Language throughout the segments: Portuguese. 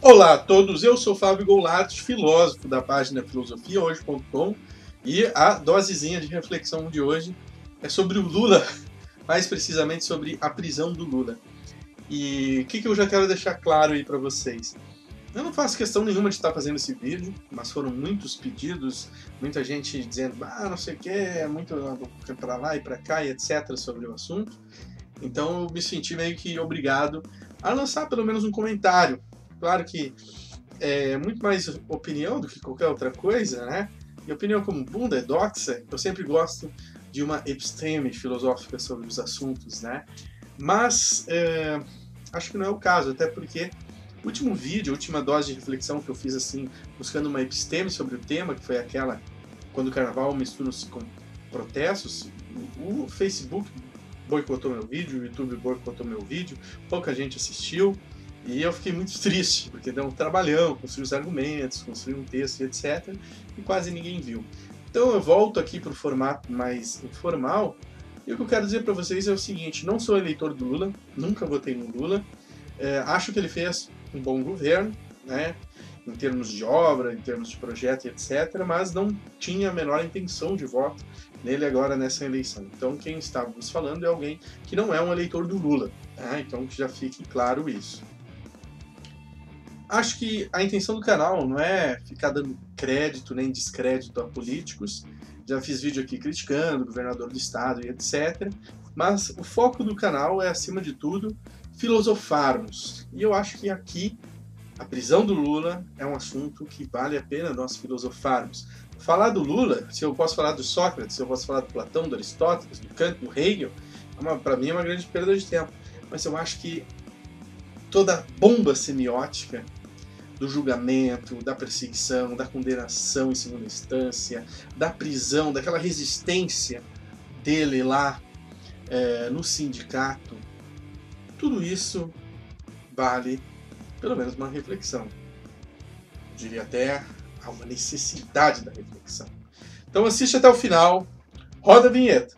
Olá a todos, eu sou Fábio Goulart, filósofo da página filosofiahoje.com, e a dosezinha de reflexão de hoje é sobre o Lula, mais precisamente sobre a prisão do Lula. E o que eu já quero deixar claro aí para vocês? Eu não faço questão nenhuma de estar fazendo esse vídeo, mas foram muitos pedidos, muita gente dizendo, não sei o que, é muito para lá e para cá e etc. sobre o assunto. Então eu me senti meio que obrigado a lançar pelo menos um comentário. Claro que é muito mais opinião do que qualquer outra coisa, né? E opinião como bunda é doxa, eu sempre gosto de uma episteme filosófica sobre os assuntos, né? Mas acho que não é o caso, até porque o último vídeo, a última dose de reflexão que eu fiz assim, buscando uma episteme sobre o tema, que foi aquela quando o carnaval mistura-se com protestos, o Facebook boicotou meu vídeo, o YouTube boicotou meu vídeo, pouca gente assistiu, e eu fiquei muito triste, porque deu um trabalhão, construir os argumentos, construir um texto, etc., e quase ninguém viu. Então eu volto aqui para o formato mais informal, e o que eu quero dizer para vocês é o seguinte: não sou eleitor do Lula, nunca votei no Lula, acho que ele fez um bom governo, né, em termos de obra, em termos de projeto, etc., mas não tinha a menor intenção de voto nele agora nessa eleição. Então quem estávamos falando é alguém que não é um eleitor do Lula, né? Então que já fique claro isso. Acho que a intenção do canal não é ficar dando crédito nem descrédito a políticos. Já fiz vídeo aqui criticando o governador do estado e etc. Mas o foco do canal é, acima de tudo, filosofarmos. E eu acho que aqui a prisão do Lula é um assunto que vale a pena nós filosofarmos. Falar do Lula, se eu posso falar do Sócrates, se eu posso falar do Platão, do Aristóteles, do Kant, do Hegel, para mim é uma grande perda de tempo. Mas eu acho que toda a bomba semiótica do julgamento, da perseguição, da condenação em segunda instância, da prisão, daquela resistência dele lá no sindicato, tudo isso vale pelo menos uma reflexão. Eu diria até há uma necessidade da reflexão. Então assiste até o final, roda a vinheta.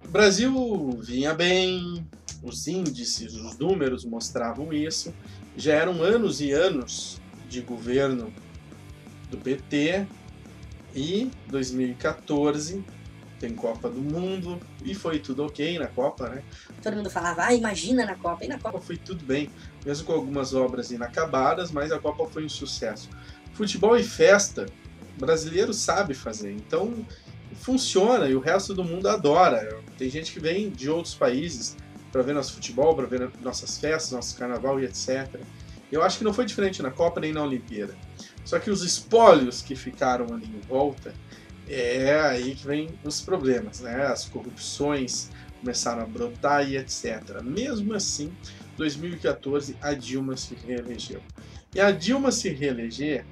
O Brasil vinha bem, os índices, os números mostravam isso, já eram anos e anos de governo do PT, e 2014 tem Copa do Mundo, e foi tudo ok na Copa, né? Todo mundo falava, imagina na Copa, e na Copa foi tudo bem, mesmo com algumas obras inacabadas, mas a Copa foi um sucesso. Futebol e festa, o brasileiro sabe fazer, então funciona e o resto do mundo adora. Tem gente que vem de outros países para ver nosso futebol, para ver nossas festas, nosso carnaval e etc. Eu acho que não foi diferente na Copa nem na Olimpíada. Só que os espólios que ficaram ali em volta, é aí que vem os problemas, né? As corrupções começaram a brotar e etc. Mesmo assim, 2014 a Dilma se reelegeu. E a Dilma se reeleger,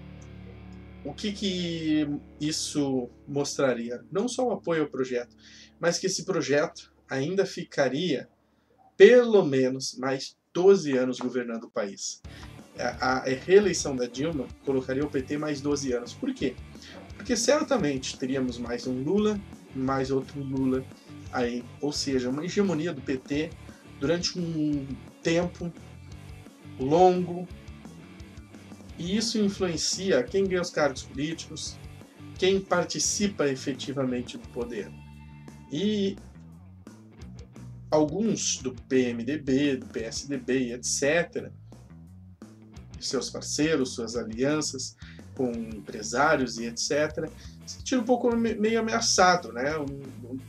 o que isso mostraria? Não só o apoio ao projeto, mas que esse projeto ainda ficaria pelo menos mais 12 anos governando o país. A reeleição da Dilma colocaria o PT mais 12 anos. Por quê? Porque certamente teríamos mais um Lula, mais outro Lula aí, ou seja, uma hegemonia do PT durante um tempo longo. E isso influencia quem ganha os cargos políticos, quem participa efetivamente do poder. E alguns do PMDB, do PSDB, etc., seus parceiros, suas alianças com empresários e etc., se sentiram um pouco meio ameaçado, né?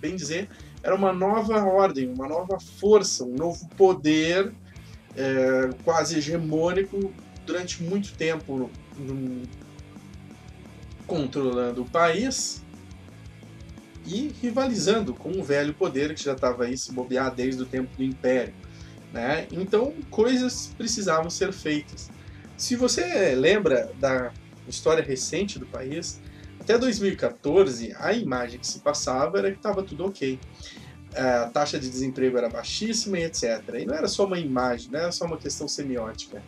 Bem dizer, era uma nova ordem, uma nova força, um novo poder quase hegemônico durante muito tempo controlando o país e rivalizando com o velho poder que já estava aí se bobear desde o tempo do Império, né? Então coisas precisavam ser feitas. Se você lembra da história recente do país, até 2014 a imagem que se passava era que estava tudo ok. A taxa de desemprego era baixíssima e etc. E não era só uma imagem, não era só uma questão semiótica.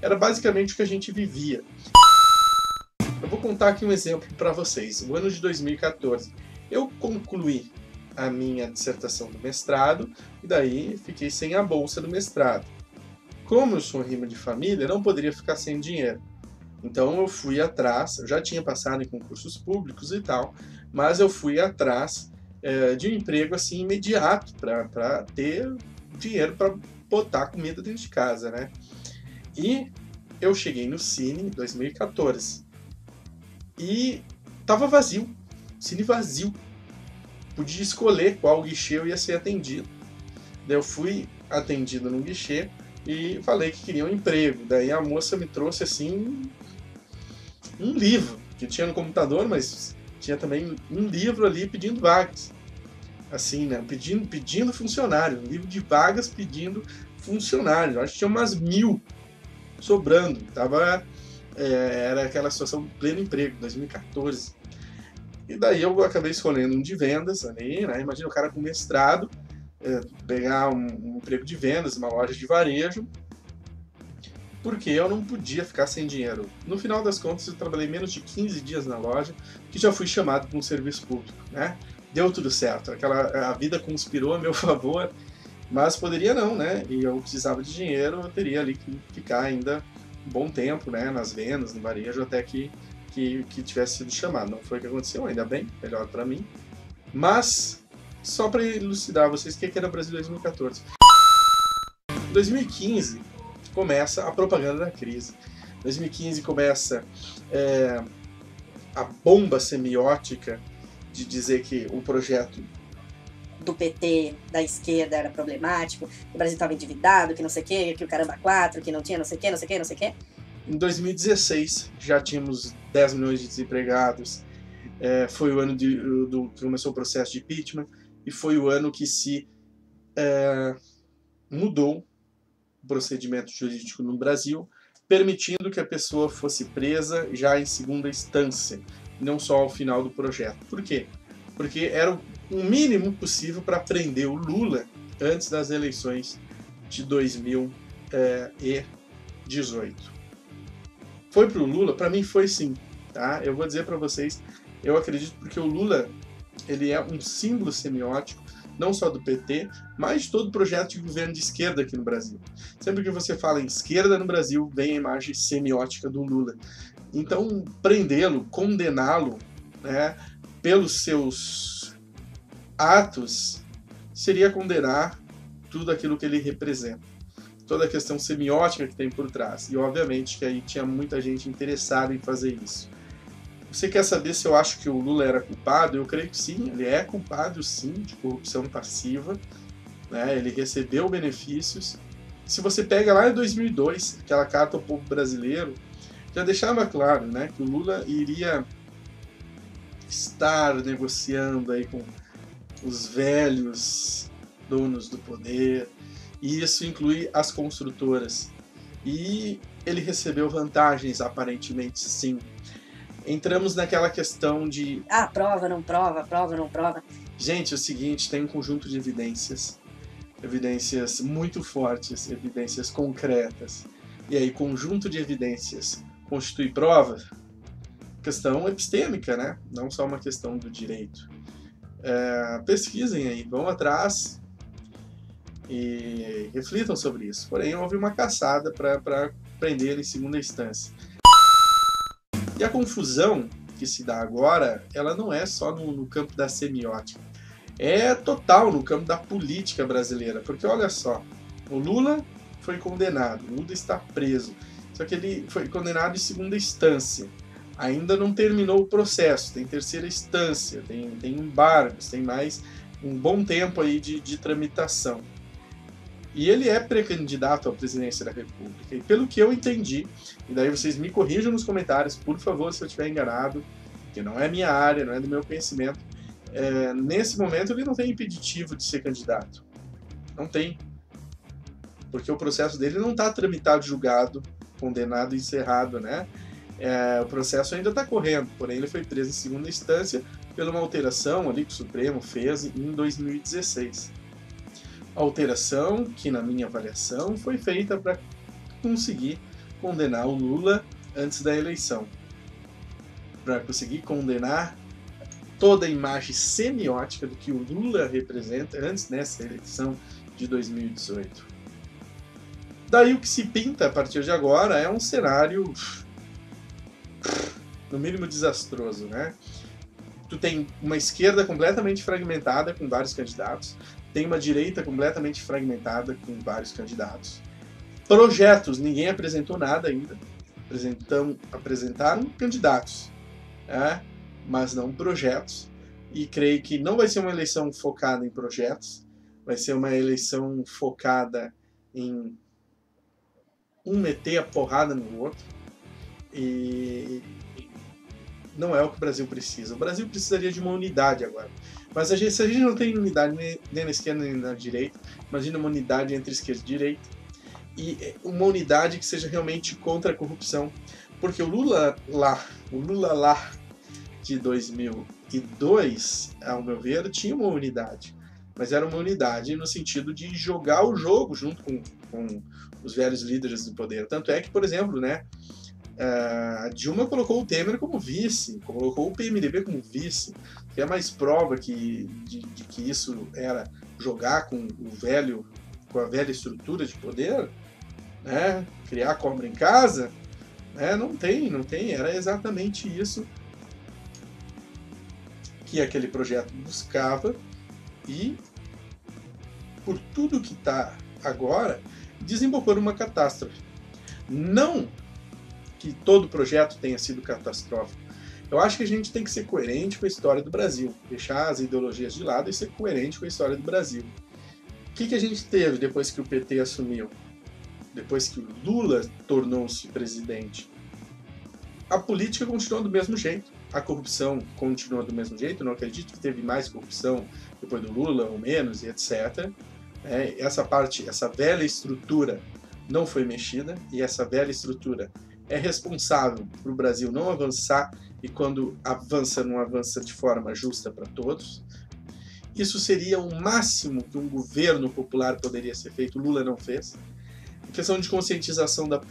Era basicamente o que a gente vivia. Eu vou contar aqui um exemplo para vocês. O ano de 2014, eu concluí a minha dissertação do mestrado e daí fiquei sem a bolsa do mestrado. Como eu sou rima de família, não poderia ficar sem dinheiro. Então eu fui atrás, eu já tinha passado em concursos públicos e tal, mas eu fui atrás de um emprego assim imediato para ter dinheiro para botar comida dentro de casa, né? E eu cheguei no Cine em 2014 e tava vazio, Cine vazio. Podia escolher qual guichê eu ia ser atendido. Daí eu fui atendido no guichê e falei que queria um emprego. Daí a moça me trouxe assim um livro que tinha no computador, mas tinha também um livro ali pedindo vagas. Assim, né? Pedindo funcionário. Um livro de vagas pedindo funcionário. Acho que tinha umas 1000 sobrando. Era aquela situação de pleno emprego, 2014. E daí eu acabei escolhendo um de vendas ali, né? Imagina o cara com mestrado, pegar um emprego de vendas, uma loja de varejo, porque eu não podia ficar sem dinheiro. No final das contas, eu trabalhei menos de 15 dias na loja, que já fui chamado para um serviço público, né? Deu tudo certo, a vida conspirou a meu favor, mas poderia não, né? E eu precisava de dinheiro, eu teria ali que ficar ainda um bom tempo, né? Nas vendas, no varejo, até que tivesse sido chamado. Não foi o que aconteceu, ainda bem, melhor para mim. Mas, só para elucidar vocês, o que era Brasil 2014? Em 2015, começa a propaganda da crise. Em 2015 começa a bomba semiótica de dizer que o projeto do PT, da esquerda, era problemático, que o Brasil estava endividado, que não sei o quê, que o caramba 4, que não tinha não sei o quê, não sei o quê, não sei o quê. Em 2016, já tínhamos 10 milhões de desempregados, foi o ano que começou o processo de impeachment, e foi o ano que se mudou o procedimento jurídico no Brasil, permitindo que a pessoa fosse presa já em segunda instância, não só ao final do projeto. Por quê? Porque era o mínimo possível para prender o Lula antes das eleições de 2018. Foi pro Lula? Para mim foi sim, tá? Eu vou dizer para vocês, eu acredito porque o Lula, ele é um símbolo semiótico, não só do PT, mas de todo projeto de governo de esquerda aqui no Brasil. Sempre que você fala em esquerda no Brasil, vem a imagem semiótica do Lula. Então, prendê-lo, condená-lo, né, pelos seus atos, seria condenar tudo aquilo que ele representa. Toda a questão semiótica que tem por trás. E obviamente que aí tinha muita gente interessada em fazer isso. Você quer saber se eu acho que o Lula era culpado? Eu creio que sim, ele é culpado sim de corrupção passiva, né? Ele recebeu benefícios. Se você pega lá em 2002, aquela carta ao povo brasileiro, já deixava claro, né, que o Lula iria estar negociando aí com os velhos donos do poder, e isso inclui as construtoras. E ele recebeu vantagens, aparentemente, sim. Entramos naquela questão de... prova, não prova, prova, não prova. Gente, é o seguinte, tem um conjunto de evidências muito fortes, evidências concretas. E aí, conjunto de evidências constitui prova? Questão epistêmica, né? Não só uma questão do direito. Pesquisem aí, vão atrás e reflitam sobre isso. Porém, houve uma caçada para prender em segunda instância. E a confusão que se dá agora, ela não é só no campo da semiótica. É total no campo da política brasileira. Porque olha só, o Lula foi condenado, o Lula está preso. Só que ele foi condenado em segunda instância. Ainda não terminou o processo, tem terceira instância, tem embargos, tem mais um bom tempo aí de tramitação. E ele é pré-candidato à presidência da República. E pelo que eu entendi, e daí vocês me corrijam nos comentários, por favor, se eu estiver enganado, que não é minha área, não é do meu conhecimento, nesse momento ele não tem impeditivo de ser candidato. Não tem. Porque o processo dele não está tramitado, julgado, condenado e encerrado, né? O processo ainda está correndo, porém ele foi preso em segunda instância por uma alteração ali que o Supremo fez em 2016. A alteração que, na minha avaliação, foi feita para conseguir condenar o Lula antes da eleição, para conseguir condenar toda a imagem semiótica do que o Lula representa antes dessa eleição de 2018. Daí o que se pinta a partir de agora é um cenário, no mínimo, desastroso, né? Tu tem uma esquerda completamente fragmentada com vários candidatos, tem uma direita completamente fragmentada com vários candidatos. Projetos, ninguém apresentou nada ainda. Apresentaram candidatos, né? Mas não projetos. E creio que não vai ser uma eleição focada em projetos, vai ser uma eleição focada em um meter a porrada no outro. E não é o que o Brasil precisa. O Brasil precisaria de uma unidade agora. Mas se a gente não tem unidade nem na esquerda nem na direita, imagina uma unidade entre esquerda e direita. E uma unidade que seja realmente contra a corrupção. Porque o Lula lá de 2002, ao meu ver, tinha uma unidade. Mas era uma unidade no sentido de jogar o jogo junto com os velhos líderes do poder. Tanto é que, por exemplo, né, a Dilma colocou o Temer como vice, colocou o PMDB como vice, que é mais prova de que isso era jogar com a velha estrutura de poder, né, criar cobra em casa, né, não tem, era exatamente isso que aquele projeto buscava e, por tudo que está agora, desembocou numa catástrofe. Não que todo projeto tenha sido catastrófico. Eu acho que a gente tem que ser coerente com a história do Brasil, deixar as ideologias de lado e ser coerente com a história do Brasil. O que a gente teve depois que o PT assumiu? Depois que o Lula tornou-se presidente? A política continuou do mesmo jeito. A corrupção continua do mesmo jeito. Não acredito que teve mais corrupção depois do Lula ou menos, e etc. Essa velha estrutura não foi mexida, e essa velha estrutura é responsável para o Brasil não avançar, e quando avança, não avança de forma justa para todos. Isso seria o máximo que um governo popular poderia ser feito. O Lula não fez. Em questão de conscientização da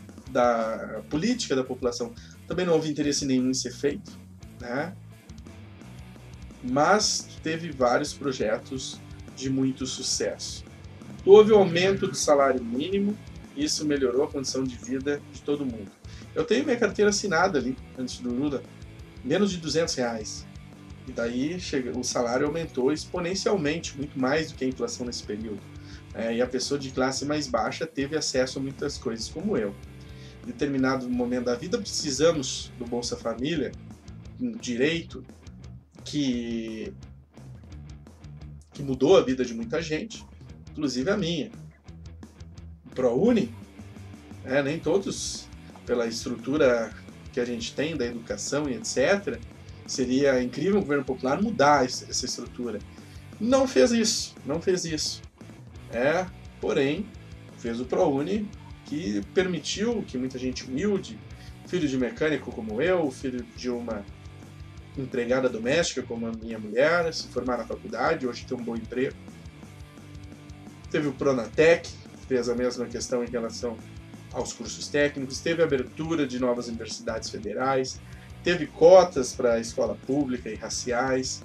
política da população, também não houve interesse nenhum em ser feito, né? Mas teve vários projetos de muito sucesso. Houve o aumento do salário mínimo, isso melhorou a condição de vida de todo mundo. Eu tenho minha carteira assinada ali, antes do Lula, menos de R$200. E daí o salário aumentou exponencialmente, muito mais do que a inflação nesse período. E a pessoa de classe mais baixa teve acesso a muitas coisas, como eu. Em determinado momento da vida, precisamos do Bolsa Família, um direito que mudou a vida de muita gente, inclusive a minha. O ProUni, nem todos, pela estrutura que a gente tem da educação e etc., seria incrível o governo popular mudar essa estrutura. Não fez isso. Porém, fez o ProUni, que permitiu que muita gente humilde, filho de mecânico como eu, filho de uma empregada doméstica como a minha mulher, se formar na faculdade, hoje tem um bom emprego. Teve o Pronatec, fez a mesma questão em relação aos cursos técnicos, teve a abertura de novas universidades federais, teve cotas para a escola pública e raciais,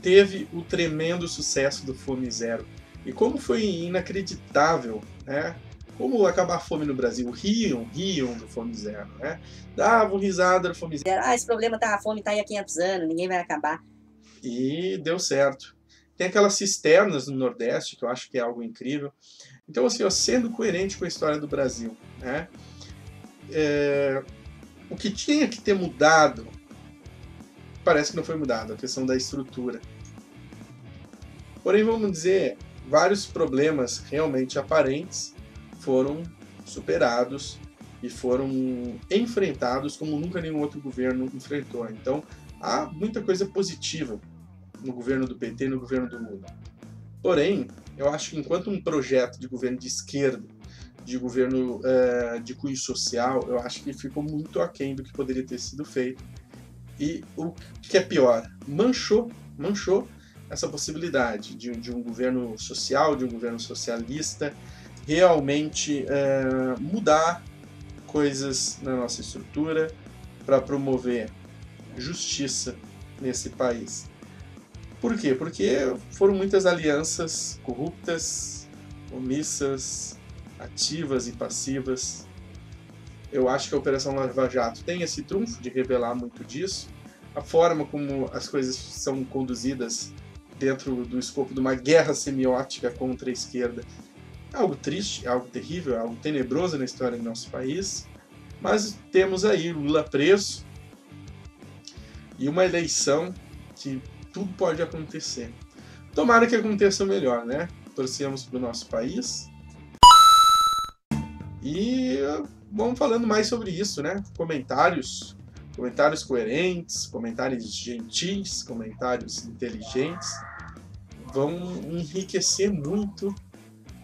teve o tremendo sucesso do Fome Zero. E como foi inacreditável, né? Como acabar a fome no Brasil. Riam do Fome Zero, né? Davam risada do Fome Zero. Esse problema a fome tá aí há 500 anos, ninguém vai acabar. E deu certo. Tem aquelas cisternas no Nordeste, que eu acho que é algo incrível. Então, assim, sendo coerente com a história do Brasil, né? O que tinha que ter mudado, parece que não foi mudado, a questão da estrutura. Porém, vamos dizer, vários problemas realmente aparentes foram superados e foram enfrentados como nunca nenhum outro governo enfrentou. Então, há muita coisa positiva no governo do PT e no governo do Lula. Porém, eu acho que enquanto um projeto de governo de esquerda, de governo de cunho social, eu acho que ficou muito aquém do que poderia ter sido feito. E o que é pior, manchou essa possibilidade de um governo social, de um governo socialista, realmente mudar coisas na nossa estrutura para promover justiça nesse país. Por quê? Porque foram muitas alianças corruptas, omissas, ativas e passivas. Eu acho que a Operação Lava Jato tem esse trunfo de revelar muito disso. A forma como as coisas são conduzidas dentro do escopo de uma guerra semiótica contra a esquerda é algo triste, é algo terrível, é algo tenebroso na história do nosso país. Mas temos aí Lula preso e uma eleição que tudo pode acontecer. Tomara que aconteça o melhor, né? Torcemos para o nosso país. E vamos falando mais sobre isso, né? Comentários coerentes, comentários gentis, comentários inteligentes vão enriquecer muito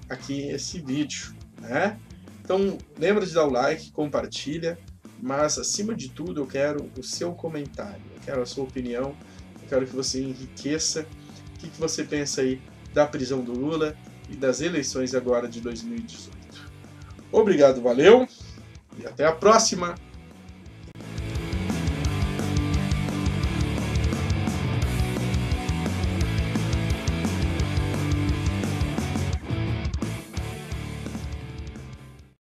aqui esse vídeo, né? Então lembra de dar o like, compartilha, mas acima de tudo eu quero o seu comentário, eu quero a sua opinião, eu quero que você enriqueça o que você pensa aí da prisão do Lula e das eleições agora de 2018. Obrigado, valeu e até a próxima!